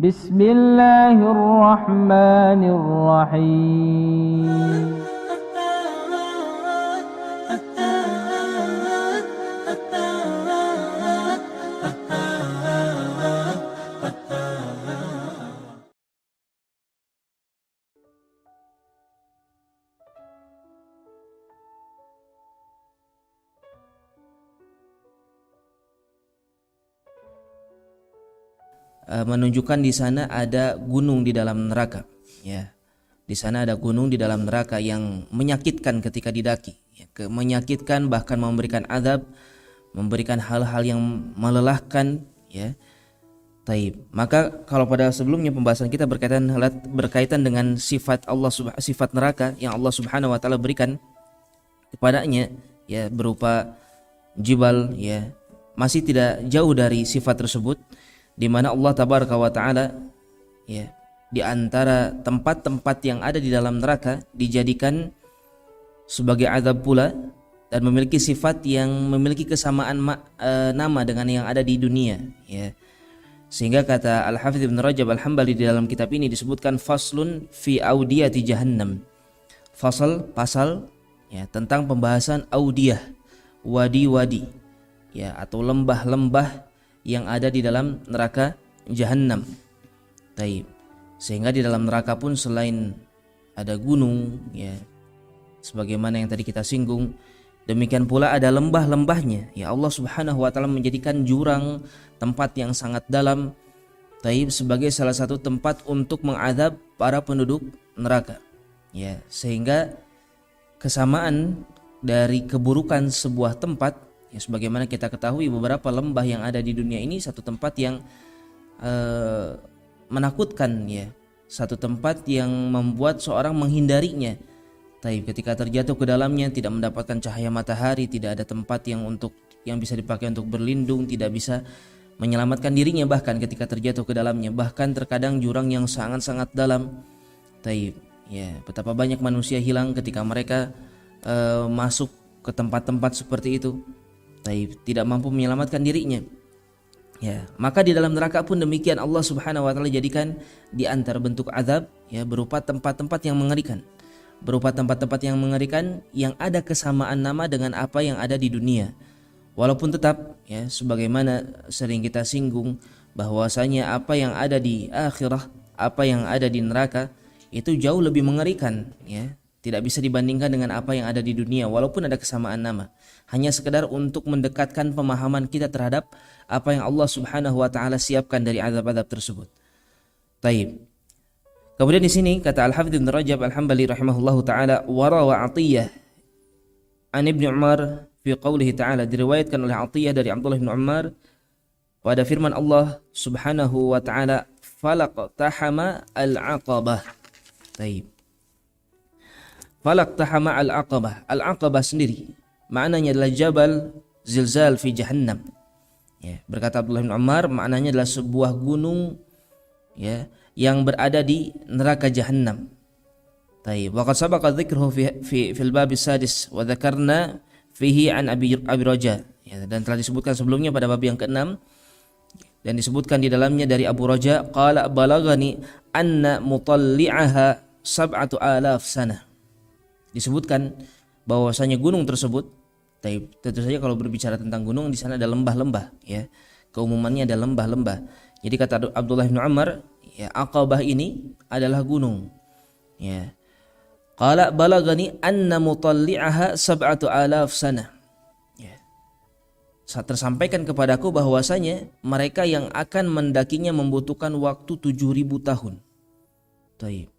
Bismillahirrahmanirrahim. Menunjukkan di sana ada gunung di dalam neraka, ya. Di sana ada gunung di dalam neraka yang menyakitkan ketika didaki, ya. Menyakitkan, bahkan memberikan azab, memberikan hal-hal yang melelahkan, ya. Taib. Maka kalau pada sebelumnya pembahasan kita berkaitan dengan sifat Allah, sifat neraka yang Allah Subhanahu wa taala berikan kepadanya, ya, berupa jibal, ya, masih tidak jauh dari sifat tersebut, di mana Allah Tabaraka wa taala, ya, di antara tempat-tempat yang ada di dalam neraka dijadikan sebagai azab pula, dan memiliki sifat yang memiliki kesamaan nama dengan yang ada di dunia, ya. Sehingga kata Al-Hafidz Ibn Rajab Al-Hambali di dalam kitab ini disebutkan faslun fi audiyati jahannam. Pasal, ya, tentang pembahasan audiyah, wadi-wadi, ya, atau lembah-lembah yang ada di dalam neraka Jahannam. Taib. Sehingga di dalam neraka pun selain ada gunung, ya, sebagaimana yang tadi kita singgung, demikian pula ada lembah-lembahnya. Ya, Allah Subhanahu wa taala menjadikan jurang, tempat yang sangat dalam, taib, sebagai salah satu tempat untuk mengadab para penduduk neraka. Ya, sehingga kesamaan dari keburukan sebuah tempat, ya, sebagaimana kita ketahui beberapa lembah yang ada di dunia ini satu tempat yang menakutkan, ya, satu tempat yang membuat seorang menghindarinya. Tapi ketika terjatuh ke dalamnya tidak mendapatkan cahaya matahari, tidak ada tempat yang bisa dipakai untuk berlindung, tidak bisa menyelamatkan dirinya bahkan ketika terjatuh ke dalamnya, bahkan terkadang jurang yang sangat-sangat dalam. Tapi, ya, betapa banyak manusia hilang ketika mereka masuk ke tempat-tempat seperti itu, tidak mampu menyelamatkan dirinya, ya. Maka di dalam neraka pun demikian, Allah Subhanahu wa taala jadikan di antara bentuk azab, ya, berupa tempat-tempat yang mengerikan, yang ada kesamaan nama dengan apa yang ada di dunia. Walaupun tetap, ya, sebagaimana sering kita singgung bahwasanya apa yang ada di akhirah, apa yang ada di neraka itu jauh lebih mengerikan, ya. Tidak bisa dibandingkan dengan apa yang ada di dunia walaupun ada kesamaan nama. Hanya sekedar untuk mendekatkan pemahaman kita terhadap apa yang Allah Subhanahu wa taala siapkan dari azab-azab tersebut. Taib. Kemudian di sini kata Al-Hafidz Ibn Rajab Al-Hambali rahimahullahu taala, warawa Atiyah an Ibnu Umar fi qoulihi ta'ala, diriwayatkan oleh Atiyah dari Abdullah bin Umar pada firman Allah Subhanahu wa taala, falaqtahama al-aqabah. Taib. Falaqtahama al-aqabah. Al-aqabah sendiri maknanya adalah jabal zilzal fi jahannam. Ya, berkata Abdullah bin Umar, maknanya adalah sebuah gunung, ya, yang berada di neraka jahannam. Taib. Wa qad sabaqa dzikruhu fil bab as-sadis wa dzakarna fihi an Abi Raja. Ya, dan telah disebutkan sebelumnya pada bab yang ke-6 dan disebutkan di dalamnya dari Abu Raja, qala balagani anna mutalli'aha 7,000 sanah. Disebutkan bahwasanya gunung tersebut, tentu saja kalau berbicara tentang gunung di sana ada lembah-lembah, ya. Keumumannya ada lembah-lembah. Jadi kata Abdullah bin Umar, ya, Aqabah ini adalah gunung, ya. Qala balagani anna mutalli'aha 7,000 sanah. Ya. Saat tersampaikan kepadaku bahwasanya mereka yang akan mendakinya membutuhkan waktu 7.000 tahun. Taib.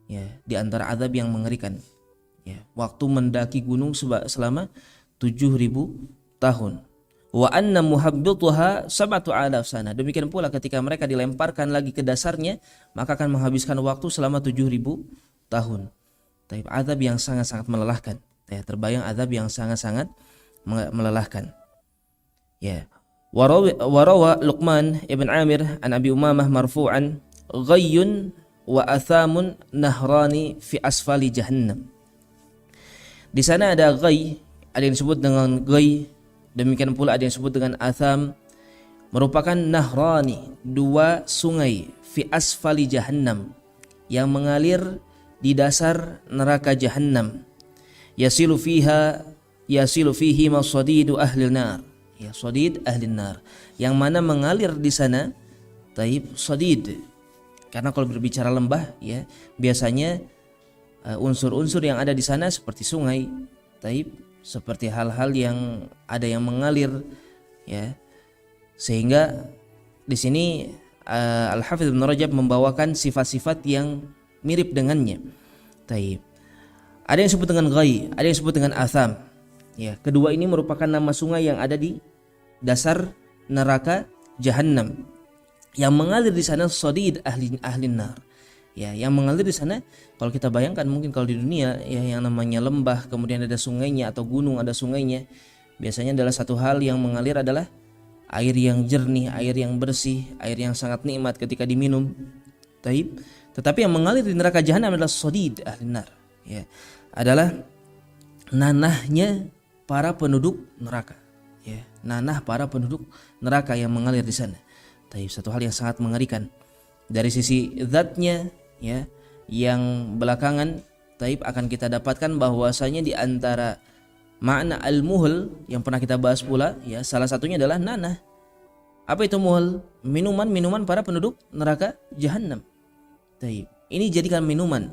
Ya, di antara azab yang mengerikan. Ya, waktu mendaki gunung selama 7.000 tahun. Wa anna muhabbituha 7,000 sana. Demikian pula ketika mereka dilemparkan lagi ke dasarnya, maka akan menghabiskan waktu selama 7.000 tahun. Tapi azab yang sangat-sangat melelahkan. Ya, terbayang azab yang sangat-sangat melelahkan. Ya. Warawa Luqman ibn Amir an Abi Umamah marfu'an, ghayyun wa athamun nahrani fi asfali jahannam. Di sana ada ghay, ada yang disebut dengan ghay, demikian pula ada yang disebut dengan atham, merupakan nahrani, dua sungai, fi asfali jahannam, yang mengalir di dasar neraka jahannam. Yasilu fihi masadidu ahli nar, ya sadid ahli nar, yang mana mengalir di sana taib sadid. Karena kalau berbicara lembah ya biasanya unsur-unsur yang ada di sana seperti sungai, taib, seperti hal-hal yang ada yang mengalir ya. Sehingga di sini Al-Hafidz Ibnu Rajab membawakan sifat-sifat yang mirip dengannya. Taib. Ada yang disebut dengan ghai, ada yang disebut dengan atham. Ya, kedua ini merupakan nama sungai yang ada di dasar neraka Jahannam. Yang mengalir di sana sadid ahli nar. Ya, yang mengalir di sana kalau kita bayangkan mungkin kalau di dunia ya yang namanya lembah, kemudian ada sungainya atau gunung ada sungainya, biasanya adalah satu hal yang mengalir adalah air yang jernih, air yang bersih, air yang sangat nikmat ketika diminum. Taib. Tetapi yang mengalir di neraka Jahannam adalah sadid ahli nar. Ya, adalah nanahnya para penduduk neraka. Ya, nanah para penduduk neraka yang mengalir di sana. Taib, satu hal yang sangat mengerikan. Dari sisi zatnya ya, yang belakangan taib akan kita dapatkan bahwasanya di antara makna al-muhl yang pernah kita bahas pula ya, salah satunya adalah nanah. Apa itu muhl? Minuman para penduduk neraka Jahannam. Taib. Ini jadikan minuman.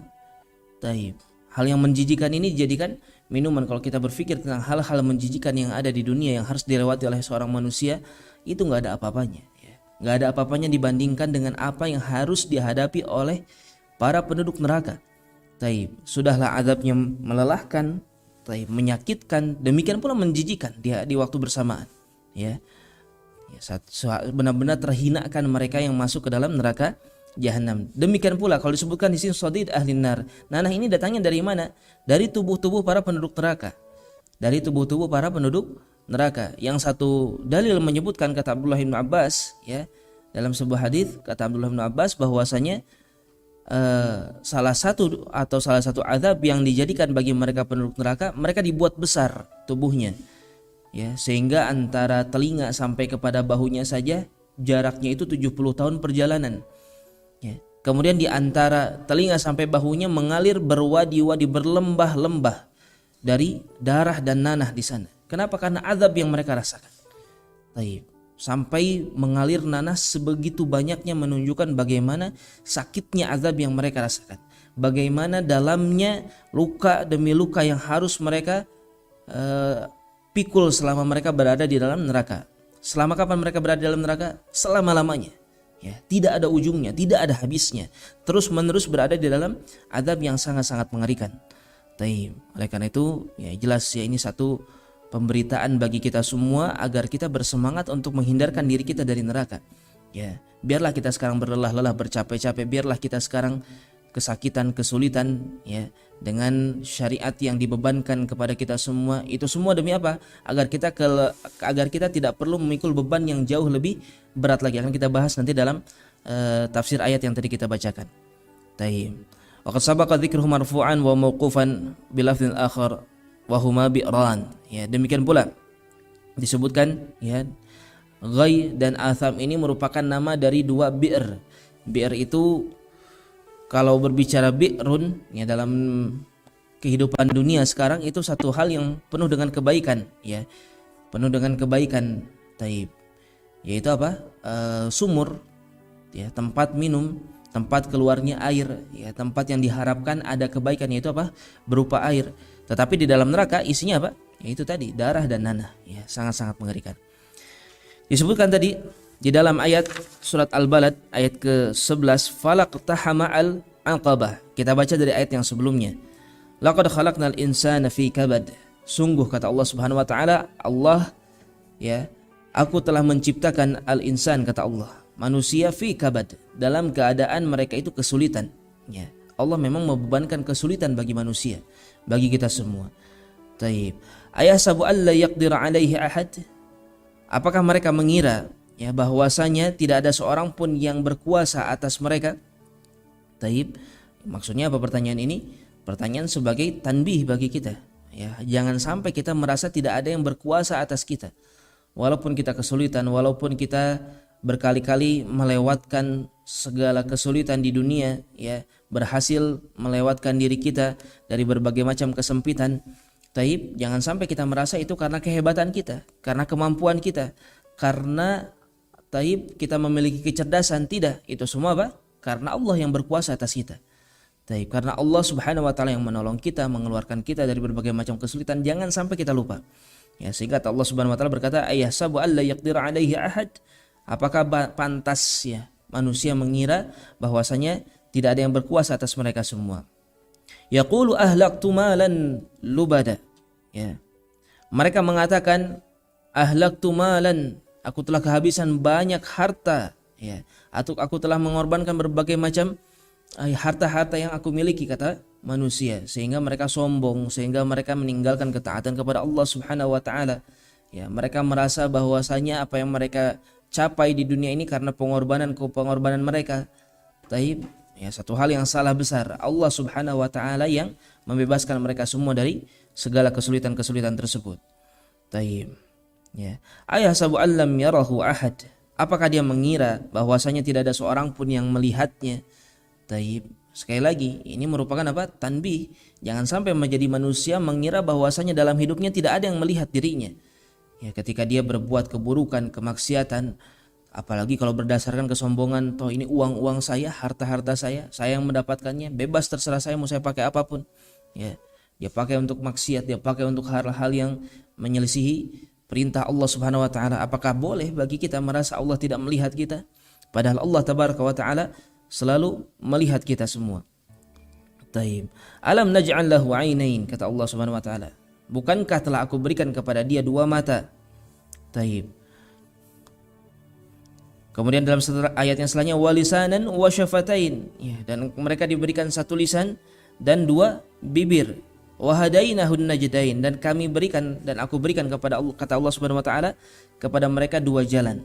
Taib. Hal yang menjijikan ini dijadikan minuman. Kalau kita berpikir tentang hal-hal menjijikan yang ada di dunia yang harus dilewati oleh seorang manusia, itu nggak ada apa-apanya. Ya. Nggak ada apa-apanya dibandingkan dengan apa yang harus dihadapi oleh para penduduk neraka. Taib. Sudahlah azabnya melelahkan, taib, menyakitkan, demikian pula menjijikan di waktu bersamaan. Ya. Benar-benar terhinakan mereka yang masuk ke dalam neraka Jahannam. Demikian pula kalau disebutkan di sini sadid ahli nar. Nanah ini datangnya dari mana? Dari tubuh-tubuh para penduduk neraka. Dari tubuh-tubuh para penduduk neraka. Yang satu dalil menyebutkan kata Abdullah bin Abbas ya, dalam sebuah hadis kata Abdullah bin Abbas bahwasanya salah satu azab yang dijadikan bagi mereka penduduk neraka, mereka dibuat besar tubuhnya. Ya, sehingga antara telinga sampai kepada bahunya saja jaraknya itu 70 tahun perjalanan. Ya. Kemudian di antara telinga sampai bahunya mengalir berwadi-wadi, berlembah-lembah dari darah dan nanah di sana. Kenapa? Karena azab yang mereka rasakan. Taib. Sampai mengalir nanah sebegitu banyaknya menunjukkan bagaimana sakitnya azab yang mereka rasakan. Bagaimana dalamnya luka demi luka yang harus mereka pikul selama mereka berada di dalam neraka. Selama kapan mereka berada di dalam neraka? Selama-lamanya. Ya, tidak ada ujungnya, tidak ada habisnya. Terus menerus berada di dalam azab yang sangat-sangat mengerikan. Taib. Oleh karena itu, ya jelas ya ini satu pemberitaan bagi kita semua agar kita bersemangat untuk menghindarkan diri kita dari neraka. Ya, biarlah kita sekarang berlelah-lelah, bercapek-capek, biarlah kita sekarang kesakitan, kesulitan ya, dengan syariat yang dibebankan kepada kita semua. Itu semua demi apa? Agar kita tidak perlu memikul beban yang jauh lebih berat lagi. Akan kita bahas nanti dalam tafsir ayat yang tadi kita bacakan. Taib. Wa qad sabaqa dzikruhu marfu'an wa mauqufan bi lafdhin akhar wa huma bi'ran. Ya, demikian pula disebutkan ya, ghai dan atham ini merupakan nama dari dua bi'r. Bi'r itu kalau berbicara bi'run ya, dalam kehidupan dunia sekarang itu satu hal yang penuh dengan kebaikan ya, penuh dengan kebaikan. Taib. Yaitu apa? Sumur ya, tempat minum, tempat keluarnya air ya, tempat yang diharapkan ada kebaikan, yaitu apa? Berupa air. Tetapi di dalam neraka isinya apa? Yaitu tadi darah dan nanah ya, sangat-sangat mengerikan. Disebutkan tadi di dalam ayat surat Al-Balad ayat ke-11, falaqtahama al-aqabah. Kita baca dari ayat yang sebelumnya. Laqad khalaqnal insana fi kabad. Sungguh kata Allah Subhanahu wa taala, Allah ya, aku telah menciptakan al-insan kata Allah, manusia fi kabad, dalam keadaan mereka itu kesulitan ya. Allah memang membebankan kesulitan bagi manusia, bagi kita semua. Taib. Ayasabu alla yaqdir alaihi ahad. Apakah mereka mengira ya bahwasanya tidak ada seorang pun yang berkuasa atas mereka? Taib. Maksudnya apa pertanyaan ini? Pertanyaan sebagai tanbih bagi kita ya, jangan sampai kita merasa tidak ada yang berkuasa atas kita. Walaupun kita kesulitan, walaupun kita berkali-kali melewatkan segala kesulitan di dunia, ya, berhasil melewatkan diri kita dari berbagai macam kesempitan. Taib, jangan sampai kita merasa itu karena kehebatan kita, karena kemampuan kita, karena taib kita memiliki kecerdasan. Tidak, itu semua apa? Karena Allah yang berkuasa atas kita. Taib, karena Allah Subhanahu wa taala yang menolong kita, mengeluarkan kita dari berbagai macam kesulitan. Jangan sampai kita lupa. Ya, sehingga Allah Subhanahu wa taala berkata, "Ayahsabu alla yaqdir 'alaihi ahad?" Apakah pantas ya manusia mengira bahwasanya tidak ada yang berkuasa atas mereka semua? Yaqulu ahlaktu malan lubada. Ya. Mereka mengatakan ahlaktu malan, aku telah kehabisan banyak harta, ya. Atau aku telah mengorbankan berbagai macam harta-harta yang aku miliki, kata manusia, sehingga mereka sombong, sehingga mereka meninggalkan ketaatan kepada Allah Subhanahu wa taala. Ya, mereka merasa bahwasanya apa yang mereka capai di dunia ini karena pengorbanan mereka. Taib, ya, satu hal yang salah besar. Allah Subhanahu wa taala yang membebaskan mereka semua dari segala kesulitan-kesulitan tersebut. Taib. Ya. Ayahsabu allam yarahu ahad. Apakah dia mengira bahwasanya tidak ada seorang pun yang melihatnya? Taib. Sekali lagi, ini merupakan apa? Tanbih. Jangan sampai menjadi manusia mengira bahwasanya dalam hidupnya tidak ada yang melihat dirinya. Ya, ketika dia berbuat keburukan, kemaksiatan, apalagi kalau berdasarkan kesombongan, toh ini uang saya, harta saya yang mendapatkannya, bebas terserah saya mau saya pakai apapun. Ya, dia pakai untuk maksiat, dia pakai untuk hal-hal yang menyelisihi perintah Allah Subhanahu wa taala. Apakah boleh bagi kita merasa Allah tidak melihat kita? Padahal Allah Tabaraka wa taala selalu melihat kita semua. Taib. Alam naj'al lahu 'ainain, kata Allah Subhanahu wa taala. Bukankah telah aku berikan kepada dia dua mata? Taib. Kemudian dalam ayat yang selanjutnya walisanan wa syafatain, ya, dan mereka diberikan satu lisan dan dua bibir. Wa hadainahun najdain, dan kami berikan dan aku berikan kepada Allah, kata Allah Subhanahu wa taala, kepada mereka dua jalan.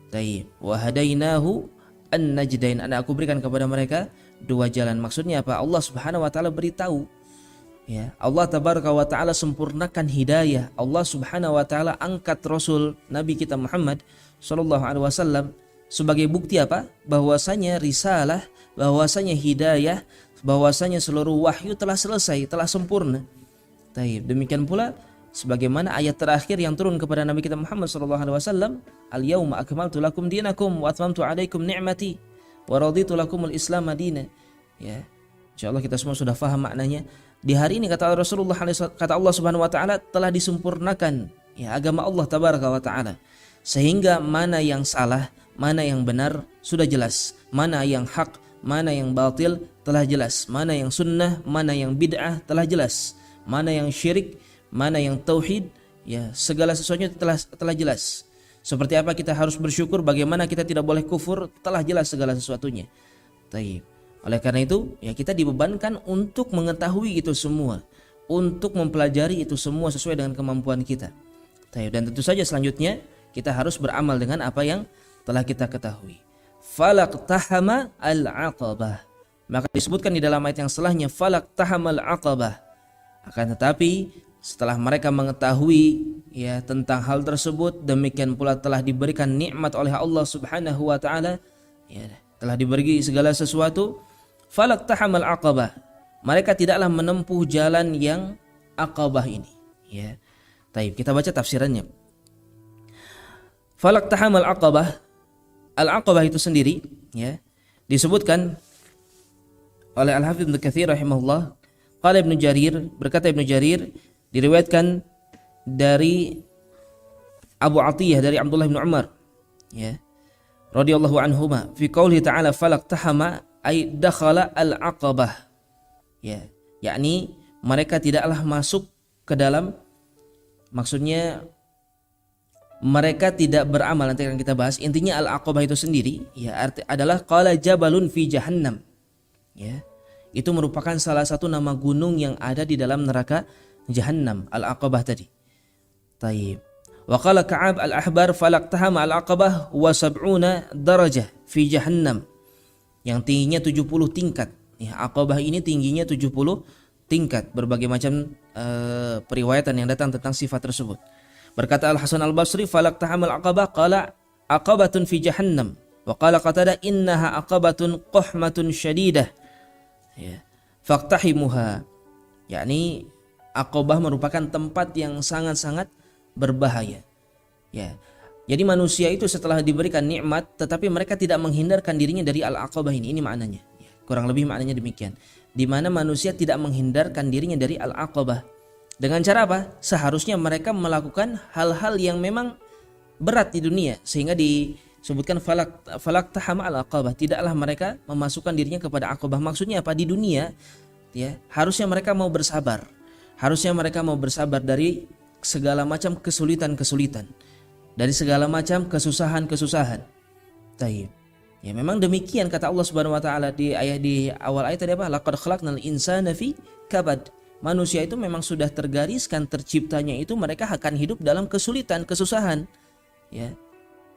Taib. Wa hadainahu an-najdain, dan aku berikan kepada mereka dua jalan. Maksudnya apa? Allah Subhanahu wa taala beritahu, ya, Allah Tabaraka wa taala sempurnakan hidayah. Allah Subhanahu wa taala angkat Rasul Nabi kita Muhammad sallallahu alaihi wasallam sebagai bukti apa? Bahwasanya risalah, bahwasanya hidayah, bahwasanya seluruh wahyu telah selesai, telah sempurna. Taib. Demikian pula sebagaimana ayat terakhir yang turun kepada Nabi kita Muhammad sallallahu alaihi wasallam, "Al-yauma akmaltu lakum dinakum wa atmamtu 'alaikum ni'mati wa raditu lakumul Islam madina." Ya. Insyaallah kita semua sudah faham maknanya. Di hari ini kata Rasulullah, kata Allah Subhanahu wa taala, telah disempurnakan, ya, agama Allah Tabaraka wa taala, sehingga mana yang salah, mana yang benar sudah jelas, mana yang hak, mana yang batil telah jelas, mana yang sunnah, mana yang bid'ah telah jelas, mana yang syirik, mana yang tauhid, ya, segala sesuatunya telah jelas. Seperti apa kita harus bersyukur, bagaimana kita tidak boleh kufur, telah jelas segala sesuatunya. Taib. Oleh karena itu, ya, kita dibebankan untuk mengetahui itu semua, untuk mempelajari itu semua sesuai dengan kemampuan kita. Dan tentu saja selanjutnya kita harus beramal dengan apa yang telah kita ketahui. Falaqtahama al-aqabah. Maka disebutkan di dalam ayat yang setelahnya falaqtahama al-aqabah. Akan tetapi setelah mereka mengetahui, ya, tentang hal tersebut, demikian pula telah diberikan nikmat oleh Allah Subhanahu wa taala, ya, telah diberi segala sesuatu. Falaqtahamal aqabah, mereka tidaklah menempuh jalan yang aqabah ini, ya. Taib, kita baca tafsirannya. Falaqtahamal aqabah, al-aqabah itu sendiri, ya, disebutkan oleh Al-Hafidz Ibnu Katsir rahimahullah. Qala Ibnu Jarir, berkata Ibnu Jarir, diriwayatkan dari Abu Atiyah dari Abdullah bin Umar, ya, radhiyallahu anhuma, fi qoulihi ta'ala falaqtahama ay dakhala al-aqabah, ya, yakni mereka tidaklah masuk ke dalam, maksudnya mereka tidak beramal. Nanti akan kita bahas. Intinya al-aqabah itu sendiri, ya, arti adalah qala jabalun fi jahannam, ya, itu merupakan salah satu nama gunung yang ada di dalam neraka Jahannam, al-aqabah tadi. Taib. Wa qala Ka'ab al-Ahbar falaqtahama al-aqabah wa sab'una darajah fi Jahannam, yang tingginya 70 tingkat. Ya, aqabah ini tingginya 70 tingkat. Berbagai macam periwayatan yang datang tentang sifat tersebut. Berkata Al-Hasan Al-Basri falaqtahama al-aqabah qala aqabatun fi jahannam. Wa qala Qatadah innaha aqabatun qahmatun syadidah. Ya. Faqtahimuha. Yakni Aqabah merupakan tempat yang sangat-sangat berbahaya. Ya. Jadi manusia itu setelah diberikan nikmat tetapi mereka tidak menghindarkan dirinya dari al-aqabah ini. Ini maknanya. Ya. Kurang lebih maknanya demikian. Di mana manusia tidak menghindarkan dirinya dari al-aqabah. Dengan cara apa? Seharusnya mereka melakukan hal-hal yang memang berat di dunia sehingga disebutkan falak tahama al-aqabah. Tidaklah mereka memasukkan dirinya kepada aqabah. Maksudnya apa? Di dunia ya, harusnya mereka mau bersabar. Harusnya mereka mau bersabar dari segala macam kesulitan-kesulitan, dari segala macam kesusahan-kesusahan. Taib. Ya memang demikian kata Allah Subhanahu wa taala di awal ayat tadi apa? Laqad khalaqnal insana fi kabad. Manusia itu memang sudah tergariskan terciptanya itu mereka akan hidup dalam kesulitan, kesusahan. Ya.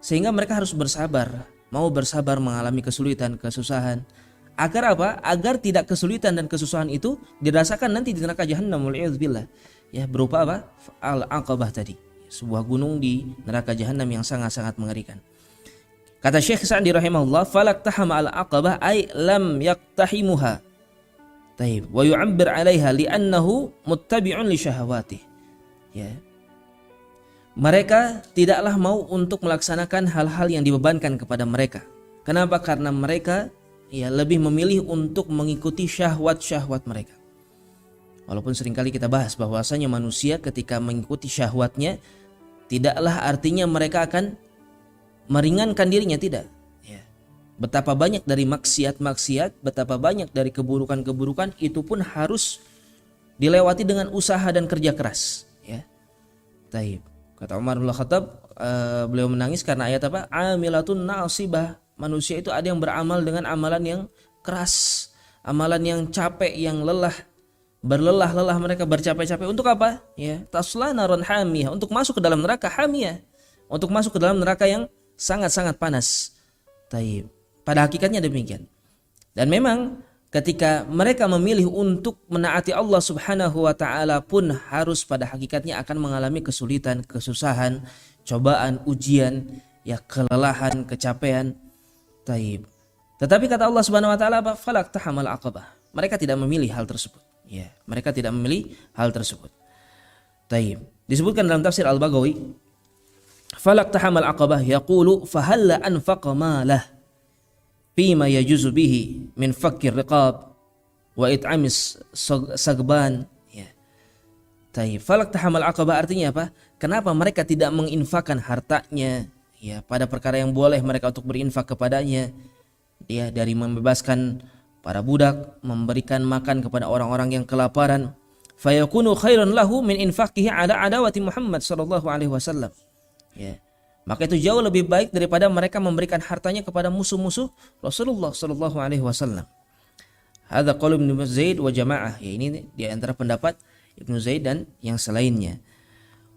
Sehingga mereka harus bersabar, mau bersabar mengalami kesulitan, kesusahan. Agar apa? Agar tidak kesulitan dan kesusahan itu dirasakan nanti di neraka Jahannam wal'iyadzubillah. Ya, berupa apa? Al-Aqabah tadi. Sebuah gunung di neraka Jahannam yang sangat-sangat mengerikan. Kata Syekh Sa'di rahimahullah, "Falaktahama al-aqabah ay lam yaqtahimuha." Taib. Wa yu'abbir 'alaiha li'annahu muttabi'un li syahawatih. Ya. Mereka tidaklah mau untuk melaksanakan hal-hal yang dibebankan kepada mereka. Kenapa? Karena mereka ya lebih memilih untuk mengikuti syahwat-syahwat mereka. Walaupun seringkali kita bahas bahwasanya manusia ketika mengikuti syahwatnya tidaklah artinya mereka akan meringankan dirinya, tidak. Ya. Betapa banyak dari maksiat-maksiat, betapa banyak dari keburukan-keburukan itu pun harus dilewati dengan usaha dan kerja keras. Ya. Taib. Kata Umar bin Khattab, beliau menangis karena ayat apa? Amilatun nasibah. Manusia itu ada yang beramal dengan amalan yang keras, amalan yang capek, yang lelah, berlelah-lelah mereka bercapek-capek untuk apa? Ya, tasla naron hamiyah, untuk masuk ke dalam neraka hamiyah, untuk masuk ke dalam neraka yang sangat-sangat panas. Taib. Pada hakikatnya demikian. Dan memang ketika mereka memilih untuk menaati Allah Subhanahu wa taala pun harus pada hakikatnya akan mengalami kesulitan, kesusahan, cobaan, ujian, ya kelelahan, kecapean. Taib. Tetapi kata Allah Subhanahu wa taala apa? Falaktahamal aqabah. Mereka tidak memilih hal tersebut. Ya, mereka tidak memilih hal tersebut. Taib. Disebutkan dalam tafsir Al-Baghawi, falaktahamal aqabah yaqulu fahalla anfaqa malah fima yajuzu bihi min fakir riqab wa it'amis sagban. Ya. Taib. Falaktahamal aqabah artinya apa? Kenapa mereka tidak menginfakkan hartanya ya pada perkara yang boleh mereka untuk berinfak kepadanya, ya dari membebaskan para budak, memberikan makan kepada orang-orang yang kelaparan, fayakunu khairan lahu min infaqihi ala adawati Muhammad sallallahu alaihi wasallam. Ya. Maka itu jauh lebih baik daripada mereka memberikan hartanya kepada musuh-musuh Rasulullah sallallahu alaihi wasallam. Hadza qaul Ibnu Zaid wa jamaah. Ya ini di antara pendapat Ibnu Zaid dan yang selainnya.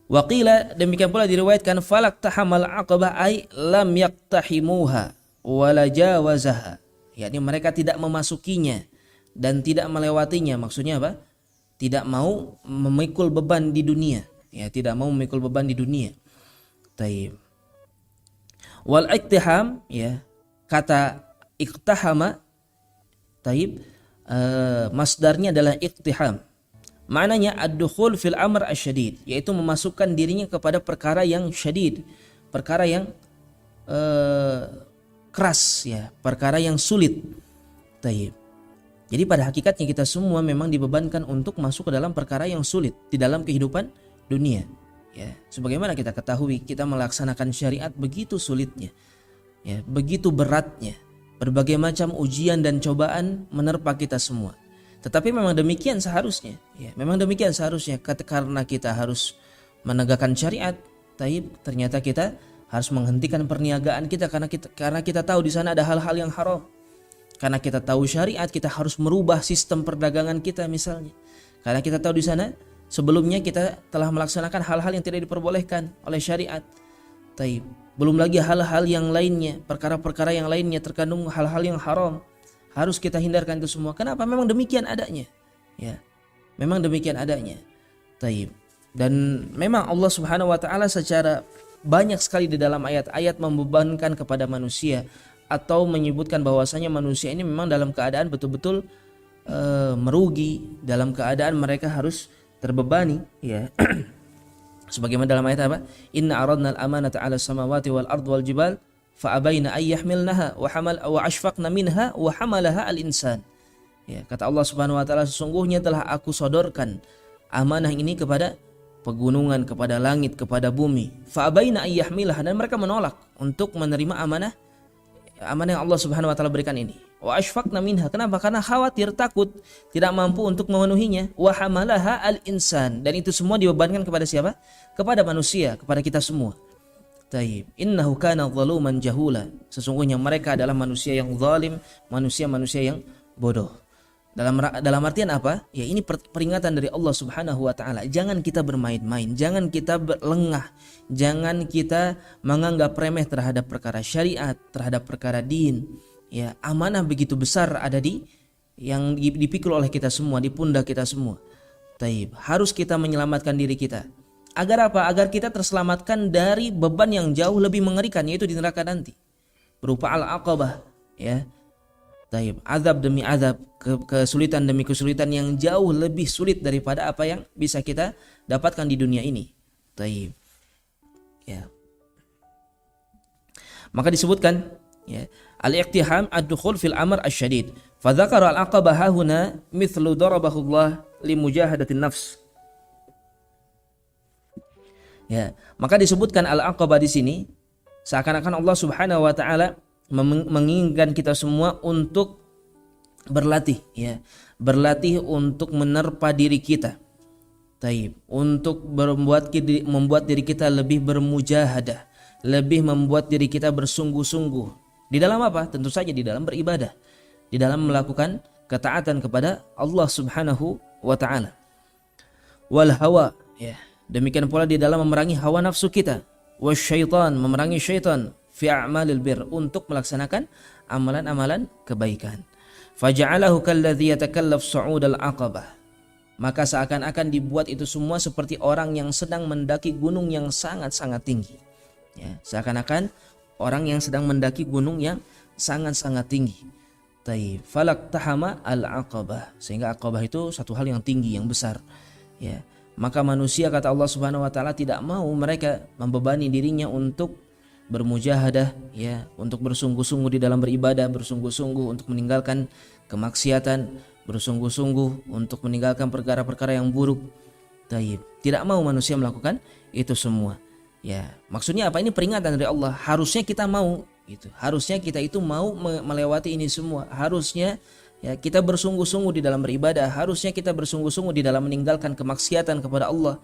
Waqila, demikian pula diriwayatkan falaktahamal aqabah ay lam yaqtahimuha wala jawazaha. Yakni mereka tidak memasukinya dan tidak melewatinya. Maksudnya apa? Tidak mau memikul beban di dunia. Ya, tidak mau memikul beban di dunia. Taib. Wal iktiham, ya, kata iktahama, taib, masdarnya adalah iktiham. Maknanya ad-dukhul fil amr asyadid, yaitu memasukkan dirinya kepada perkara yang syadid, perkara yang keras, ya, perkara yang sulit. Taib. Jadi pada hakikatnya kita semua memang dibebankan untuk masuk ke dalam perkara yang sulit di dalam kehidupan dunia. Ya, sebagaimana kita ketahui, kita melaksanakan syariat begitu sulitnya, ya, begitu beratnya, berbagai macam ujian dan cobaan menerpa kita semua. Tetapi memang demikian seharusnya, ya, memang demikian seharusnya. Karena kita harus menegakkan syariat, taib, ternyata kita harus menghentikan perniagaan kita karena kita tahu di sana ada hal-hal yang haram. Karena kita tahu syariat, kita harus merubah sistem perdagangan kita misalnya. Karena kita tahu di sana sebelumnya kita telah melaksanakan hal-hal yang tidak diperbolehkan oleh syariat. Taib. Belum lagi hal-hal yang lainnya, perkara-perkara yang lainnya terkandung hal-hal yang haram. Harus kita hindarkan itu semua. Kenapa? Memang demikian adanya. Ya. Memang demikian adanya. Taib. Dan memang Allah Subhanahu wa taala secara banyak sekali di dalam ayat-ayat membebankan kepada manusia atau menyebutkan bahwasanya manusia ini memang dalam keadaan betul-betul merugi, dalam keadaan mereka harus terbebani, ya. Sebagaimana dalam ayat apa? Inna aradna al-amanata 'ala samawati wal ardi wal jibal fa abaina ay yahmilnaha wa ashfaqna minha wa hamalaha al-insan. Ya, kata Allah Subhanahu wa taala, sesungguhnya telah aku sodorkan amanah ini kepada pegunungan, kepada langit, kepada bumi. Fa abaina ay yahmilha, dan mereka menolak untuk menerima amanah yang Allah Subhanahu wa taala berikan ini. Wa ashfaqna minha, kenapa? Karena khawatir, takut, tidak mampu untuk memenuhinya. Wa hamalaha al-insan, dan itu semua dibebankan kepada siapa? Kepada manusia, kepada kita semua. Taib. Innahu kana zaluman jahula, sesungguhnya mereka adalah manusia yang zalim, manusia yang bodoh. Dalam artian apa? Ya, ini peringatan dari Allah Subhanahu wa taala. Jangan kita bermain-main, jangan kita lengah, jangan kita menganggap remeh terhadap perkara syariat, terhadap perkara din. Ya, amanah begitu besar ada yang dipikul oleh kita semua, di pundak kita semua. Taib. Harus kita menyelamatkan diri kita. Agar apa? Agar kita terselamatkan dari beban yang jauh lebih mengerikan, yaitu di neraka nanti. Berupa al-aqabah, ya. Taib, azab demi azab, kesulitan demi kesulitan yang jauh lebih sulit daripada apa yang bisa kita dapatkan di dunia ini. Taib. Ya. Maka disebutkan, ya, al-iqtiham ad-dukhul fil amr asy-syadid. Fa dzakara al-aqabah huna mithlu darabahu Allah li mujahadatin nafs. Ya, maka disebutkan al-aqabah di sini seakan-akan Allah Subhanahu wa taala menginginkan kita semua untuk berlatih, ya, berlatih untuk menerpa diri kita, taib, untuk membuat diri kita lebih bermujahadah, lebih membuat diri kita bersungguh-sungguh di dalam apa? Tentu saja di dalam beribadah, di dalam melakukan ketaatan kepada Allah Subhanahu wa taala. Wal hawa, ya, demikian pula di dalam memerangi hawa nafsu kita, wasyaitan, memerangi syaitan, fi a'malil bir, untuk melaksanakan amalan-amalan kebaikan. Faja'alahu kalladzi yatakallaf su'ud al-aqabah, maka seakan-akan dibuat itu semua seperti orang yang sedang mendaki gunung yang sangat-sangat tinggi, ya, seakan-akan orang yang sedang mendaki gunung yang sangat-sangat tinggi. Taib, falak tahama al-aqabah, sehingga aqabah itu satu hal yang tinggi, yang besar, ya. Maka manusia, kata Allah Subhanahu wa taala, tidak mau mereka membebani dirinya untuk bermujahadah, ya, untuk bersungguh-sungguh di dalam beribadah, bersungguh-sungguh untuk meninggalkan kemaksiatan, bersungguh-sungguh untuk meninggalkan perkara-perkara yang buruk. Taib. Tidak mau manusia melakukan itu semua. Ya, maksudnya apa? Ini peringatan dari Allah. Harusnya kita mau, gitu. Harusnya kita itu mau melewati ini semua. Harusnya, ya, kita bersungguh-sungguh di dalam beribadah. Harusnya kita bersungguh-sungguh di dalam meninggalkan kemaksiatan kepada Allah.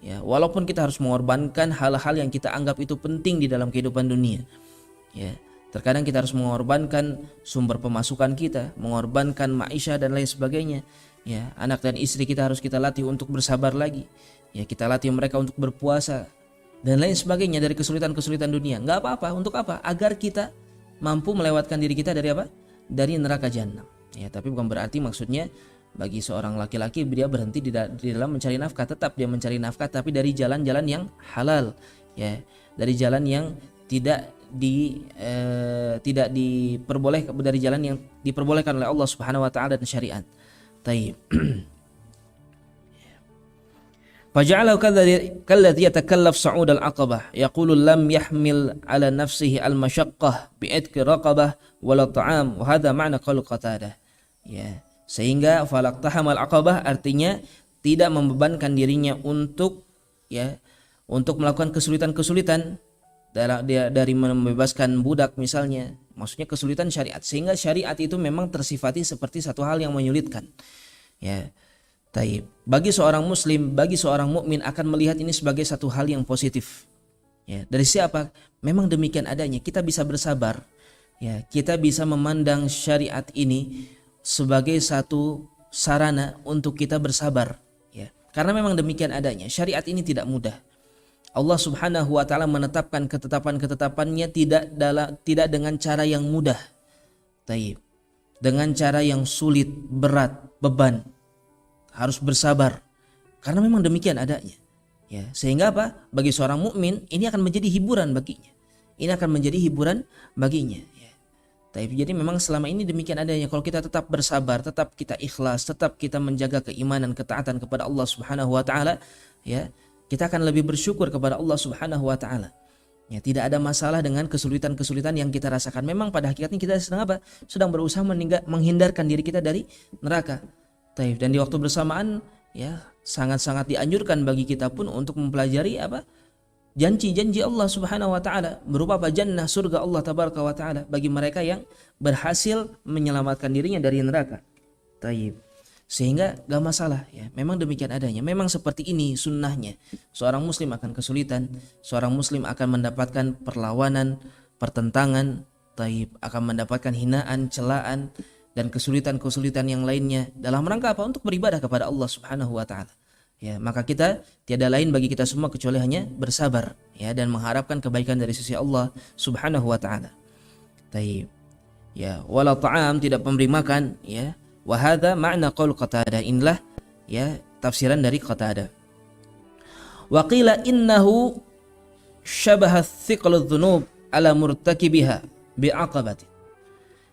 Ya, walaupun kita harus mengorbankan hal-hal yang kita anggap itu penting di dalam kehidupan dunia. Ya, terkadang kita harus mengorbankan sumber pemasukan kita, mengorbankan maisha dan lain sebagainya. Ya, anak dan istri kita harus kita latih untuk bersabar lagi. Ya, kita latih mereka untuk berpuasa dan lain sebagainya dari kesulitan-kesulitan dunia. Enggak apa-apa, untuk apa? Agar kita mampu melewatkan diri kita dari apa? Dari neraka jahanam. Ya, tapi bukan berarti maksudnya bagi seorang laki-laki dia berhenti di dalam mencari nafkah. Tetap dia mencari nafkah, tapi dari jalan-jalan yang halal, ya, dari jalan yang tidak diperbolehkan, dari jalan yang diperbolehkan oleh Allah Subhanahu wa taala dan syariat. Taib. Faja'alahu kalladhi yatakallaf sa'ud al-aqabah yaqulu lam yahmil ala nafsihi al-masyaqqah bi'idki raqabah wala ta'am, wa hadha ma'na qaul Qatadah. Ya, sehingga falaqtahamal aqabah artinya tidak membebankan dirinya untuk, ya, untuk melakukan kesulitan-kesulitan dari membebaskan budak misalnya, maksudnya kesulitan syariat, sehingga syariat itu memang tersifati seperti satu hal yang menyulitkan. Ya, taib. Bagi seorang muslim, bagi seorang mukmin akan melihat ini sebagai satu hal yang positif. Ya, dari siapa? Memang demikian adanya. Kita bisa bersabar. Ya, kita bisa memandang syariat ini sebagai satu sarana untuk kita bersabar. Ya, karena memang demikian adanya. Syariat ini tidak mudah. Allah Subhanahu wa taala menetapkan ketetapan-ketetapannya tidak dengan cara yang mudah. Taib. Dengan cara yang sulit, berat, beban. Harus bersabar. Karena memang demikian adanya. Ya, sehingga apa? Bagi seorang mukmin ini akan menjadi hiburan baginya. Ini akan menjadi hiburan baginya. Ya. Tapi jadi memang selama ini demikian adanya. Kalau kita tetap bersabar, tetap kita ikhlas, tetap kita menjaga keimanan, ketaatan kepada Allah Subhanahu wa taala, ya, kita akan lebih bersyukur kepada Allah Subhanahu wa taala. Ya, tidak ada masalah dengan kesulitan-kesulitan yang kita rasakan. Memang pada hakikatnya kita sedang apa? Sedang berusaha menghindarkan diri kita dari neraka. Dan di waktu bersamaan, ya, sangat-sangat dianjurkan bagi kita pun untuk mempelajari apa? Janji-janji Allah Subhanahu wa taala berupa apa? Jannah, surga Allah tabaraka wa taala bagi mereka yang berhasil menyelamatkan dirinya dari neraka. Sehingga gak masalah, ya. Memang demikian adanya. Memang seperti ini sunnahnya. Seorang muslim akan kesulitan, seorang muslim akan mendapatkan perlawanan, pertentangan, akan mendapatkan hinaan, celaan dan kesulitan-kesulitan yang lainnya dalam rangka apa? Untuk beribadah kepada Allah Subhanahu wa taala. Ya, maka kita tiada lain bagi kita semua kecuali hanya bersabar, ya, dan mengharapkan kebaikan dari sisi Allah Subhanahu wa taala. Ya, wala ta'am, tidak pemberi makan, ya. Wa hadza ma'na qaul Qatadah, inilah, ya, tafsiran dari Qatadah. Wa qila innahu syabaha thiqlu dzunub ala murtakibiha bi'aqabati.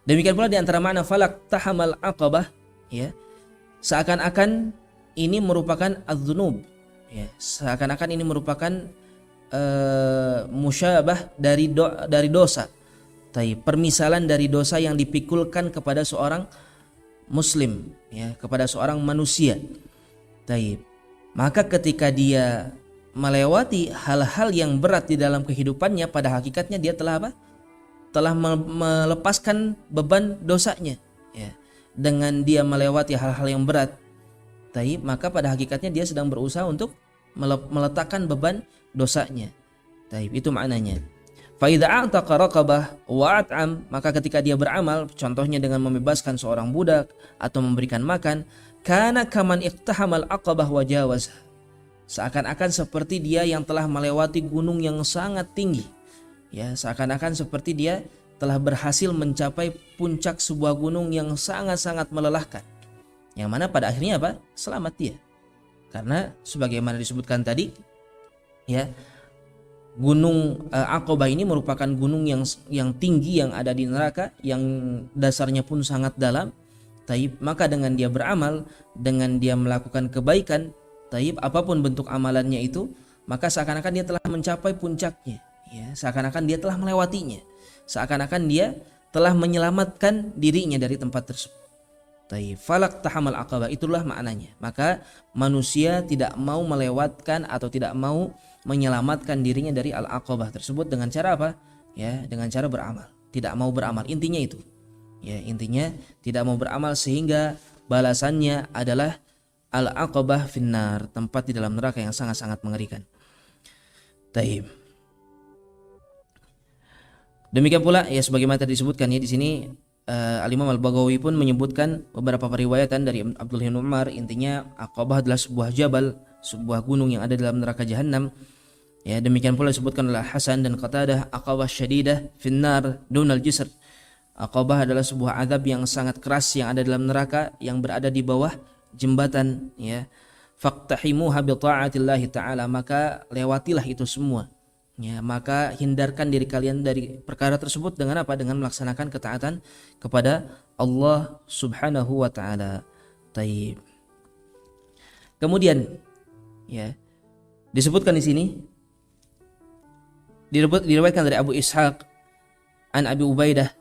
Demikian pula di antara makna falak tahamal aqabah, ya, seakan-akan ini merupakan az-dzunub, ya, seakan-akan ini merupakan musyabah dari dosa. Permisalan dari dosa yang dipikulkan kepada seorang muslim, ya, kepada seorang manusia. Maka ketika dia melewati hal-hal yang berat di dalam kehidupannya, pada hakikatnya dia telah apa? Telah melepaskan beban dosanya, ya. Dengan dia melewati hal-hal yang berat, maka pada hakikatnya dia sedang berusaha untuk meletakkan beban dosanya. Itu maknanya. Fa idza a'taqa raqabah wa at'am, maka ketika dia beramal, contohnya dengan membebaskan seorang budak atau memberikan makan, kana kaman iqtahamal aqabah wa jawazah, seakan-akan seperti dia yang telah melewati gunung yang sangat tinggi. Ya, seakan-akan seperti dia telah berhasil mencapai puncak sebuah gunung yang sangat-sangat melelahkan. Yang mana pada akhirnya apa? Selamat dia. Karena sebagaimana disebutkan tadi, ya, gunung Aqabah ini merupakan gunung yang tinggi yang ada di neraka, yang dasarnya pun sangat dalam. Maka dengan dia beramal, dengan dia melakukan kebaikan, apapun bentuk amalannya itu, maka seakan-akan dia telah mencapai puncaknya. Ya, seakan-akan dia telah melewatinya, seakan-akan dia telah menyelamatkan dirinya dari tempat tersebut. Falak tahamal aqabah, itulah maknanya. Maka manusia tidak mau melewatkan atau tidak mau menyelamatkan dirinya dari al-aqabah tersebut dengan cara apa? Ya, dengan cara beramal. Tidak mau beramal, intinya itu. Ya, intinya tidak mau beramal sehingga balasannya adalah al-aqabah finnar, tempat di dalam neraka yang sangat-sangat mengerikan. Demikian pula, ya, sebagaimana tadi disebutkan, ya, di sini Al-Imam Al-Baghawi pun menyebutkan beberapa periwayatan dari Abdullah bin Umar. Intinya Aqabah adalah sebuah jabal, sebuah gunung yang ada dalam neraka Jahannam. Ya, demikian pula disebutkan oleh Hasan dan Qatadah, Aqabah syadidah finnar dunal jisr. Aqabah adalah sebuah azab yang sangat keras yang ada dalam neraka, yang berada di bawah jembatan, ya. Faqtahimuha bi ta'atillahi ta'ala, maka lewatilah itu semua. Ya, maka hindarkan diri kalian dari perkara tersebut dengan apa? Dengan melaksanakan ketaatan kepada Allah Subhanahu wa taala. Kemudian, ya, disebutkan di sini, diriwayatkan dari Abu Ishaq an Abi Ubaidah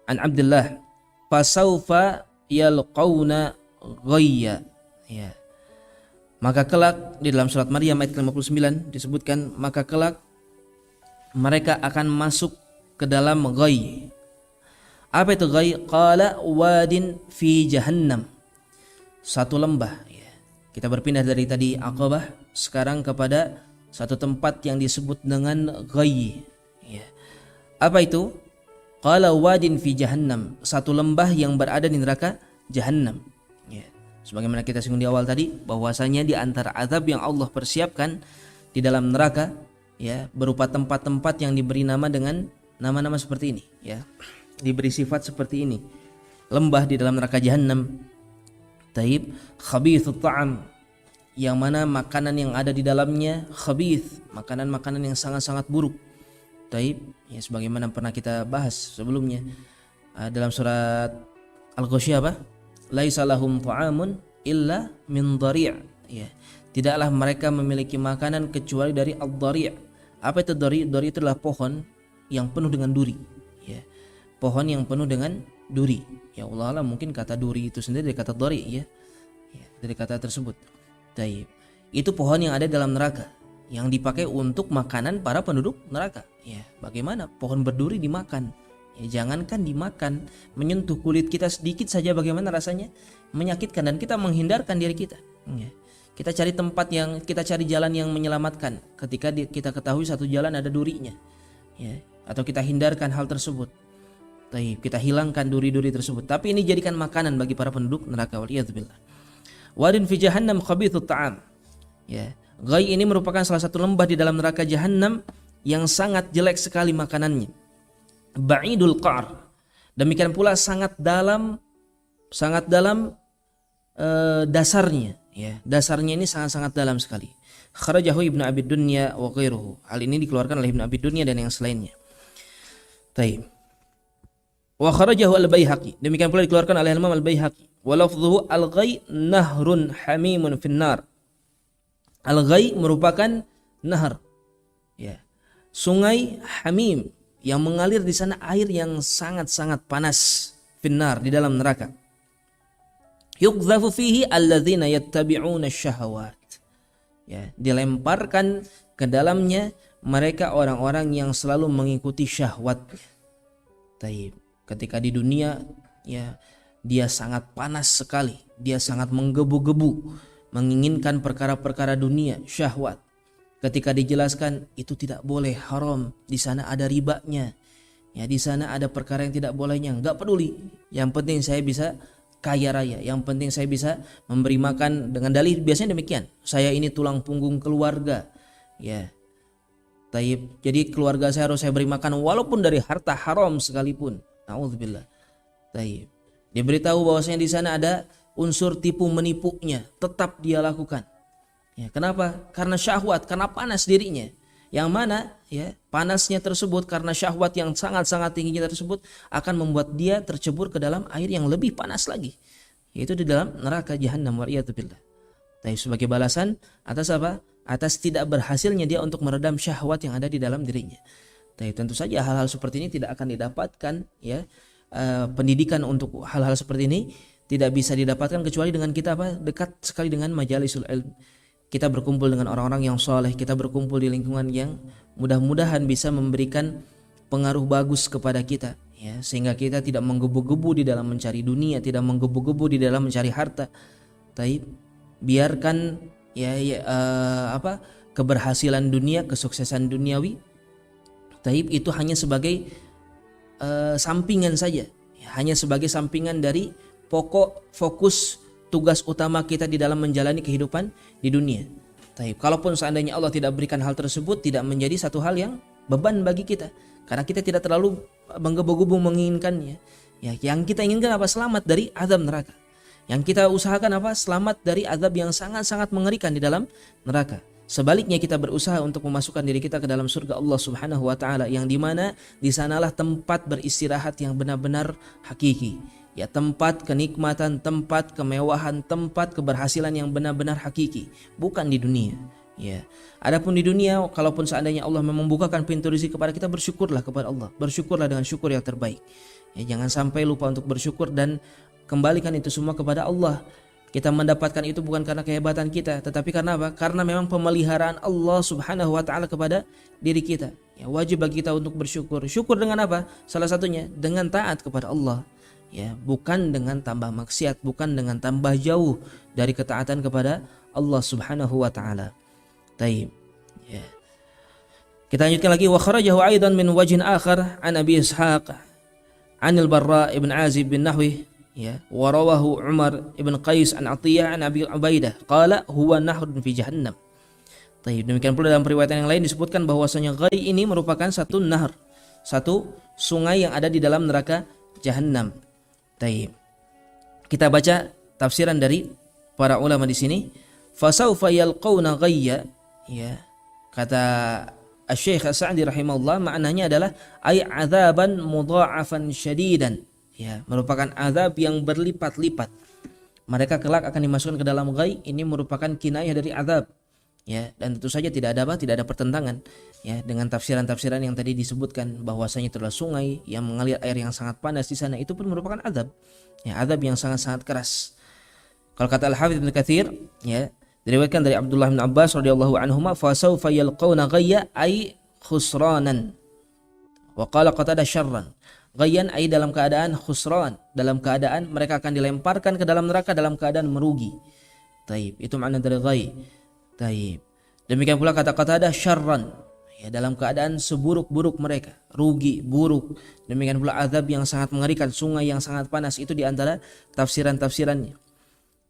an Abdullah, fasaufa yalqauna ghayya, ya. Maka kelak, di dalam surat Maryam ayat 59 disebutkan, maka kelak mereka akan masuk ke dalam ghayy. Apa itu ghayy? Qala wadin fi jahannam, satu lembah, ya. Kita berpindah dari tadi Aqabah sekarang kepada satu tempat yang disebut dengan ghayy, ya. Apa itu? Qala wadin fi jahannam, satu lembah yang berada di neraka Jahannam. Sebagaimana kita singgung di awal tadi, bahwasanya di antara azab yang Allah persiapkan di dalam neraka, ya, berupa tempat-tempat yang diberi nama dengan nama-nama seperti ini, ya, diberi sifat seperti ini. Lembah di dalam neraka Jahannam, khabithut ta'am, yang mana makanan yang ada di dalamnya khabith, makanan-makanan yang sangat-sangat buruk. Taib, ya sebagaimana pernah kita bahas sebelumnya dalam surat Al-Ghasyiyah apa? Laisa lahum ta'amun illa min dhari'. Ya, tidaklah mereka memiliki makanan kecuali dari ad-dhari'. Apa itu dhari'? Dhari' itu adalah pohon yang penuh dengan duri. Ya, pohon yang penuh dengan duri. Ya Allah alam, mungkin kata duri itu sendiri dari kata dhari', ya. Ya, dari kata tersebut. Taib. Itu pohon yang ada dalam neraka yang dipakai untuk makanan para penduduk neraka. Ya, bagaimana pohon berduri dimakan? Ya, jangankan dimakan, menyentuh kulit kita sedikit saja bagaimana rasanya? Menyakitkan, dan kita menghindarkan diri kita. Ya. Kita cari tempat yang, kita cari jalan yang menyelamatkan ketika kita ketahui satu jalan ada durinya. Ya, atau kita hindarkan hal tersebut. Taib, kita hilangkan duri-duri tersebut. Tapi ini jadikan makanan bagi para penduduk neraka. Waliyadzubillah. Wadin fi jahannam khabithut ta'am. Ya, ghai ini merupakan salah satu lembah di dalam neraka Jahannam yang sangat jelek sekali makanannya. Ba'idul qa'r. Demikian pula sangat dalam dasarnya, ya. Dasarnya ini sangat-sangat dalam sekali. Kharajahu Ibnu Abi Dunya wa ghairuhu. Hal ini dikeluarkan oleh Ibnu Abi Dunya dan yang selainnya. Taib. Wa kharajahu Al-Baihaqi. Demikian pula dikeluarkan oleh Imam Al-Baihaqi. Wa lafdhuhu al-ghai nahrun hamimun finnar. Al-ghai merupakan nahar, ya, sungai hamim yang mengalir di sana air yang sangat-sangat panas, finnar, di dalam neraka. Yuqdhafu fihi alladzina yattabi'una syahawat. Ya, dilemparkan ke dalamnya mereka orang-orang yang selalu mengikuti syahwat. Taib. Ketika di dunia, ya, dia sangat panas sekali, dia sangat menggebu-gebu, menginginkan perkara-perkara dunia, syahwat. Ketika dijelaskan itu tidak boleh, haram, di sana ada ribanya, ya, di sana ada perkara yang tidak bolehnya, nggak peduli. Yang penting saya bisa kaya raya, yang penting saya bisa memberi makan, dengan dalih biasanya demikian. Saya ini tulang punggung keluarga, ya. Taib. Jadi keluarga saya harus saya beri makan walaupun dari harta haram sekalipun. Nauzubillah. Taib. Diberitahu bahwasanya di sana ada unsur tipu menipunya, tetap dia lakukan. Ya, kenapa? Karena syahwat, karena panas dirinya. Yang mana, ya, panasnya tersebut karena syahwat yang sangat-sangat tingginya tersebut akan membuat dia tercebur ke dalam air yang lebih panas lagi, yaitu di dalam neraka Jahannam, waliyadzubillah. Tapi sebagai balasan atas apa? Atas tidak berhasilnya dia untuk meredam syahwat yang ada di dalam dirinya. Tapi tentu saja hal-hal seperti ini tidak akan didapatkan, ya. Pendidikan untuk hal-hal seperti ini tidak bisa didapatkan kecuali dengan kita apa? Dekat sekali dengan majalisul ilm. Kita berkumpul dengan orang-orang yang soleh, kita berkumpul di lingkungan yang mudah-mudahan bisa memberikan pengaruh bagus kepada kita, ya, sehingga kita tidak menggebu-gebu di dalam mencari dunia, tidak menggebu-gebu di dalam mencari harta. Taib, biarkan, ya, keberhasilan dunia, kesuksesan duniawi, taib, itu hanya sebagai sampingan saja, ya, hanya sebagai sampingan dari pokok fokus tugas utama kita di dalam menjalani kehidupan di dunia. Taib. Kalaupun seandainya Allah tidak berikan hal tersebut, tidak menjadi satu hal yang beban bagi kita, karena kita tidak terlalu menggebu-gebu menginginkannya. Ya, yang kita inginkan apa? Selamat dari azab neraka. Yang kita usahakan apa? Selamat dari azab yang sangat-sangat mengerikan di dalam neraka. Sebaliknya kita berusaha untuk memasukkan diri kita ke dalam surga Allah Subhanahu wa taala, yang dimana di sanalah tempat beristirahat yang benar-benar hakiki. Ya, tempat kenikmatan, tempat kemewahan, tempat keberhasilan yang benar-benar hakiki, bukan di dunia. Ya. Adapun di dunia, kalaupun seandainya Allah membukakan pintu rezeki kepada kita, bersyukurlah kepada Allah. Bersyukurlah dengan syukur yang terbaik. Ya, jangan sampai lupa untuk bersyukur dan kembalikan itu semua kepada Allah. Kita mendapatkan itu bukan karena kehebatan kita, tetapi karena apa? Karena memang pemeliharaan Allah Subhanahu wa taala kepada diri kita. Ya, wajib bagi kita untuk bersyukur. Syukur dengan apa? Salah satunya dengan taat kepada Allah. Ya, bukan dengan tambah maksiat, bukan dengan tambah jauh dari ketaatan kepada Allah Subhanahu wa taala. Taib. Ya. Kita lanjutkan lagi, wa kharajahu aidan min wajhin akhar an Abi Ishaq an al-Barra ibn Azib bin Nahwi, ya, wa rawahu Umar ibn Qais an Atiyah an Abi Ubaidah qala huwa nahrun fi jahannam. Taib. Demikian pula dalam periwayatan yang lain disebutkan bahwasanya ghai ini merupakan satu nahar, satu sungai yang ada di dalam neraka Jahannam. Taib. Kita baca tafsiran dari para ulama di sini. fasaufa yalqauna ghayya, ya. Kata Asy-Syaikh As-Sa'di rahimahullah, maknanya adalah ay adzaban mudha'afan syadidan, ya, merupakan azab yang berlipat-lipat. Mereka kelak akan dimasukkan ke dalam ghai, ini merupakan kinayah dari azab, ya, dan tentu saja tidak ada pertentangan, ya, dengan tafsiran-tafsiran yang tadi disebutkan bahwasanya itu adalah sungai yang mengalir air yang sangat panas di sana, itu pun merupakan azab, ya, azab yang sangat-sangat keras. Kalau kata Al-Hafidz Ibnu Katsir, ya, diriwayatkan dari Abdullah bin Abbas radhiyallahu anhuma, fa sawfa yalqauna ghayya ay khusranan. Wa qala Qatadah syarran. Ghayyan ay dalam keadaan khusran, dalam keadaan mereka akan dilemparkan ke dalam neraka dalam keadaan merugi. Taib, itu makna dari ghayy. Taib. Demikian pula kata Qatadah syarran, ya, dalam keadaan seburuk-buruk mereka, rugi, buruk. Demikian pula azab yang sangat mengerikan, sungai yang sangat panas, itu di antara tafsiran-tafsirannya.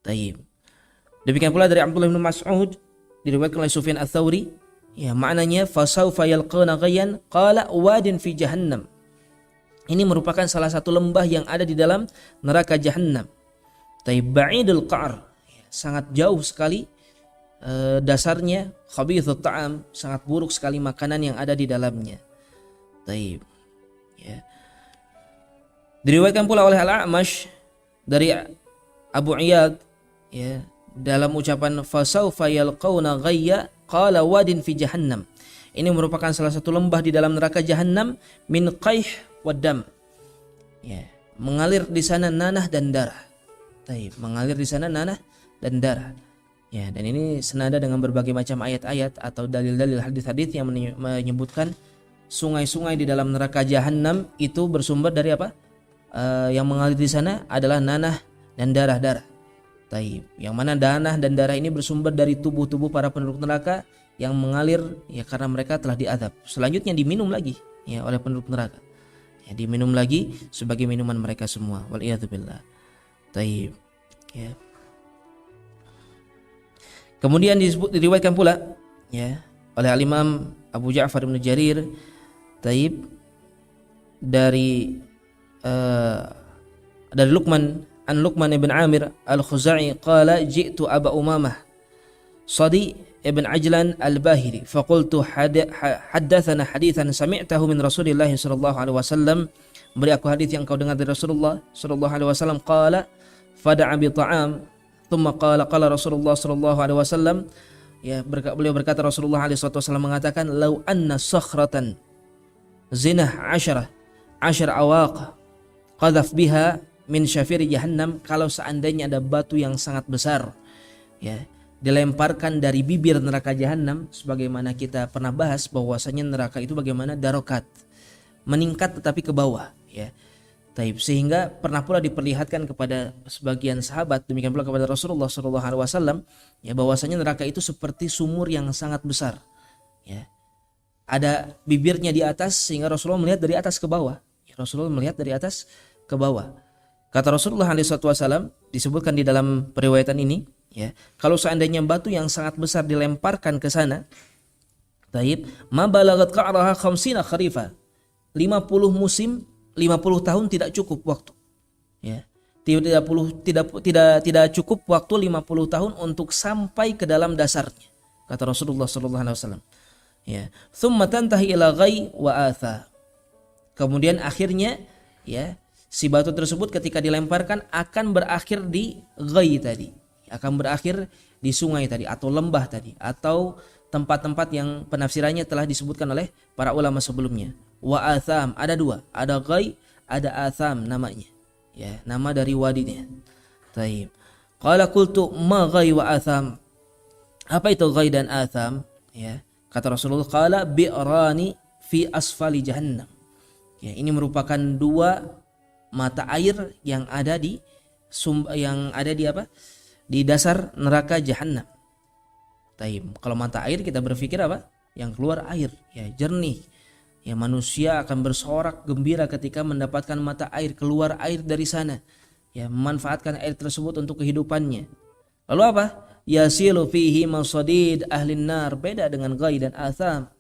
Taib. Demikian pula dari Abdullah bin Mas'ud diriwayatkan oleh Sufyan Ats-Tsauri, ya, maknanya fasaufa yalquna ghayyan qala wadin fi jahannam. Ini merupakan salah satu lembah yang ada di dalam neraka Jahannam. Taib, ba'idul qa'r, ya, sangat jauh sekali dasarnya, khabithut ta'am, sangat buruk sekali makanan yang ada di dalamnya. Taib, ya. Diriwayatkan pula oleh Al-A'mash dari Abu Iyad, ya, dalam ucapan fasaufa yalqauna ghayya qala wadin fi jahannam. Ini merupakan salah satu lembah di dalam neraka Jahannam, min qaih wadam, ya, mengalir di sana nanah dan darah. Taib, mengalir di sana nanah dan darah, ya, dan ini senada dengan berbagai macam ayat-ayat atau dalil-dalil hadis-hadis yang menyebutkan sungai-sungai di dalam neraka Jahannam itu bersumber dari apa? Yang mengalir di sana adalah nanah dan darah-darah. Taib, yang mana nanah dan darah ini bersumber dari tubuh-tubuh para penduduk neraka yang mengalir, ya, karena mereka telah diazab. Selanjutnya diminum lagi, ya, oleh penduduk neraka. Ya, diminum lagi sebagai minuman mereka semua. Waliyadzubillah. Taib, ya. Kemudian diriwayatkan pula, ya, oleh Al-Imam Abu Ja'far bin Jarir, taib, dari Luqman, an Luqman ibn Amir al-Khuzai qala ji'tu Aba Umamah Sadi ibn Ajlan al-Bahili faqultu haddatsana haditsan sami'tahu min Rasulillah sallallahu alaihi wasallam, beri aku hadis yang kau dengar dari Rasulullah sallallahu alaihi wasallam. Qala fada'a bi ta'am thumma qala Rasulullah sallallahu alaihi wasallam, ya, beliau berkata, Rasulullah alaihi wasallam mengatakan, lau anna sakhratan zinah 10 awaq qadhaf biha min syafiri jahannam, kalau seandainya ada batu yang sangat besar, ya, dilemparkan dari bibir neraka Jahannam, sebagaimana kita pernah bahas bahwasanya neraka itu bagaimana darokat, meningkat tetapi ke bawah, ya. Taib, sehingga pernah pula diperlihatkan kepada sebagian sahabat, demikian pula kepada Rasulullah SAW, ya, bahwasanya neraka itu seperti sumur yang sangat besar, ya. Ada bibirnya di atas sehingga Rasulullah melihat dari atas ke bawah, ya, Rasulullah melihat dari atas ke bawah. Kata Rasulullah SAW, disebutkan di dalam periwayatan ini, ya, kalau seandainya batu yang sangat besar dilemparkan ke sana, taib, ma balagat qa'raha khamsina kharifa, 50 musim, 50 tahun tidak cukup waktu, ya. Tidak cukup waktu 50 tahun untuk sampai ke dalam dasarnya, kata Rasulullah SAW, ya. Thumma tantahi ila ghai wa atha, kemudian akhirnya, ya, si batu tersebut ketika dilemparkan akan berakhir di ghai tadi, akan berakhir di sungai tadi atau lembah tadi atau tempat-tempat yang penafsirannya telah disebutkan oleh para ulama sebelumnya. Wa atham, ada dua, ada ghai, ada atham namanya, ya, nama dari wadinya. Taib. Qala qultu ma ghai wa atham, apa itu ghai dan atham, ya, kata Rasulullah, qala bi'rani fi asfali jahannam, ya, ini merupakan dua mata air yang ada di di dasar neraka Jahannam. Taib. Kalau mata air kita berpikir apa? Yang keluar air, ya, jernih. Ya, manusia akan bersorak gembira ketika mendapatkan mata air, keluar air dari sana. Ya, memanfaatkan air tersebut untuk kehidupannya. Lalu apa? Yasilu fihi masadid ahlin nar, beda dengan ghai dan atham.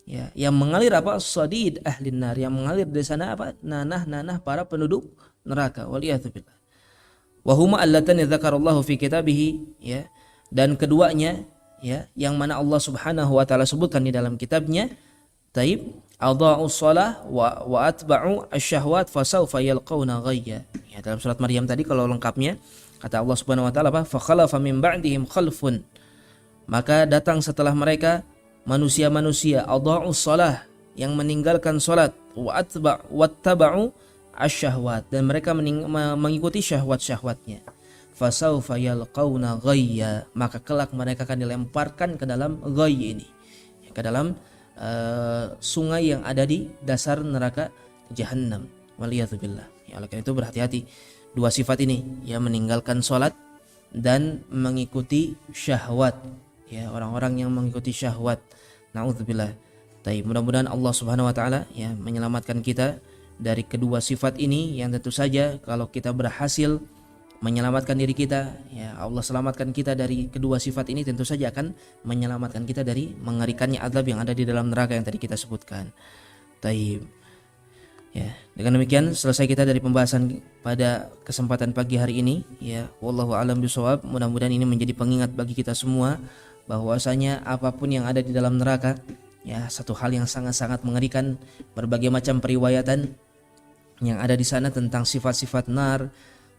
Ya, yang mengalir apa? Sadid ahlin nar, yang mengalir dari sana apa? Nanah-nanah para penduduk neraka. Waliyadzubillah. Wa huma allatan dzakarallahu fi kitabih, ya. Dan keduanya ya, yang mana Allah Subhanahu wa taala sebutkan di dalam kitabnya, taib adha'us shalah wa atba'u asyahwat fasawfa yalqauna ghayya. Ya, dalam surat Maryam tadi kalau lengkapnya kata Allah Subhanahu wa taala apa? Fa khalafa min ba'dihim khalfun. Maka datang setelah mereka manusia-manusia adha'us shalah, yang meninggalkan salat, wattaba'u asyahwat, dan mereka mengikuti syahwat-syahwatnya. Fasawfa yalqauna ghayya, maka kelak mereka akan dilemparkan ke dalam ghayy ini, ke dalam sungai yang ada di dasar neraka Jahannam. Waliyadzubillah. Ya, oleh karena itu berhati-hati dua sifat ini, ya, meninggalkan salat dan mengikuti syahwat, ya, orang-orang yang mengikuti syahwat. Nauzubillah. Tapi mudah-mudahan Allah Subhanahu wa taala ya menyelamatkan kita dari kedua sifat ini, yang tentu saja kalau kita berhasil menyelamatkan diri kita, ya Allah selamatkan kita dari kedua sifat ini, tentu saja akan menyelamatkan kita dari mengerikannya azab yang ada di dalam neraka yang tadi kita sebutkan. Taib. Ya, dengan demikian selesai kita dari pembahasan pada kesempatan pagi hari ini, ya. Wallahu a'lam bishawab. Mudah-mudahan ini menjadi pengingat bagi kita semua bahwasanya apapun yang ada di dalam neraka, ya, satu hal yang sangat-sangat mengerikan. Berbagai macam periwayatan yang ada di sana tentang sifat-sifat nar,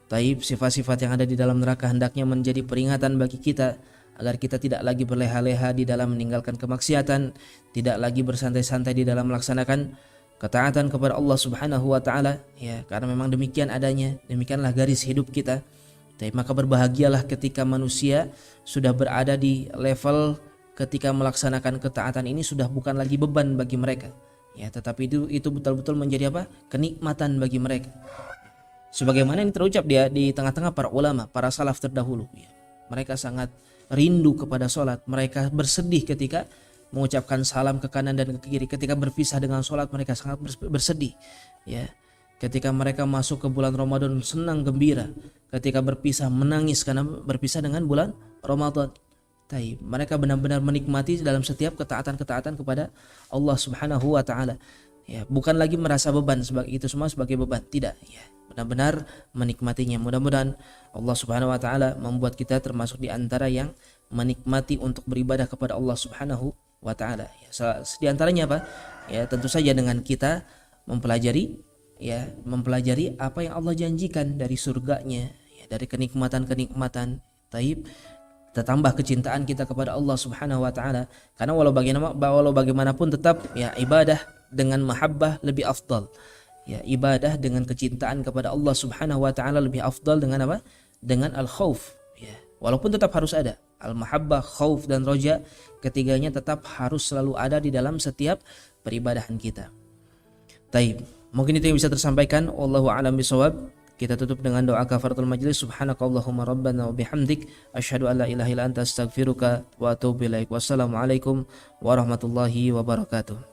taib, sifat-sifat yang ada di dalam neraka hendaknya menjadi peringatan bagi kita agar kita tidak lagi berleha-leha di dalam meninggalkan kemaksiatan, tidak lagi bersantai-santai di dalam melaksanakan ketaatan kepada Allah Subhanahu wa taala, ya, karena memang demikian adanya, demikianlah garis hidup kita. Taib, maka berbahagialah ketika manusia sudah berada di level ketika melaksanakan ketaatan ini sudah bukan lagi beban bagi mereka, ya, tetapi itu betul-betul menjadi apa? Kenikmatan bagi mereka. Sebagaimana ini terucap dia di tengah-tengah para ulama, para salaf terdahulu, ya. Mereka sangat rindu kepada sholat, mereka bersedih ketika mengucapkan salam ke kanan dan ke kiri, ketika berpisah dengan sholat mereka sangat bersedih, ya. Ketika mereka masuk ke bulan Ramadan senang gembira, ketika berpisah menangis karena berpisah dengan bulan Ramadan. Taib. Mereka benar-benar menikmati dalam setiap ketaatan-ketaatan kepada Allah Subhanahu wa taala. Ya, bukan lagi merasa beban sebagai itu semua sebagai beban, tidak, ya. Benar-benar menikmatinya. Mudah-mudahan Allah Subhanahu wa taala membuat kita termasuk di antara yang menikmati untuk beribadah kepada Allah Subhanahu wa taala. Ya, di antaranya apa? Ya, tentu saja dengan kita mempelajari, ya, mempelajari apa yang Allah janjikan dari surganya, ya, dari kenikmatan-kenikmatan. Taib. Tertambah kecintaan kita kepada Allah Subhanahu wa taala, karena walau bagaimanapun tetap, ya, ibadah dengan mahabbah lebih afdal, ya, ibadah dengan kecintaan kepada Allah Subhanahu wa taala lebih afdal dengan apa? Dengan al-khauf, ya. Walaupun tetap harus ada al-mahabbah, khauf dan roja, ketiganya tetap harus selalu ada di dalam setiap peribadahan kita. Taib. Mungkin itu yang bisa tersampaikan. Wallahu a'lam bishawab. Kita tutup dengan doa kafaratul majlis. Subhanakallahumma rabbana wa bihamdik asyhadu an la ilaha illa anta astaghfiruka wa atubu ilaik. Wassalamualaikum warahmatullahi wabarakatuh.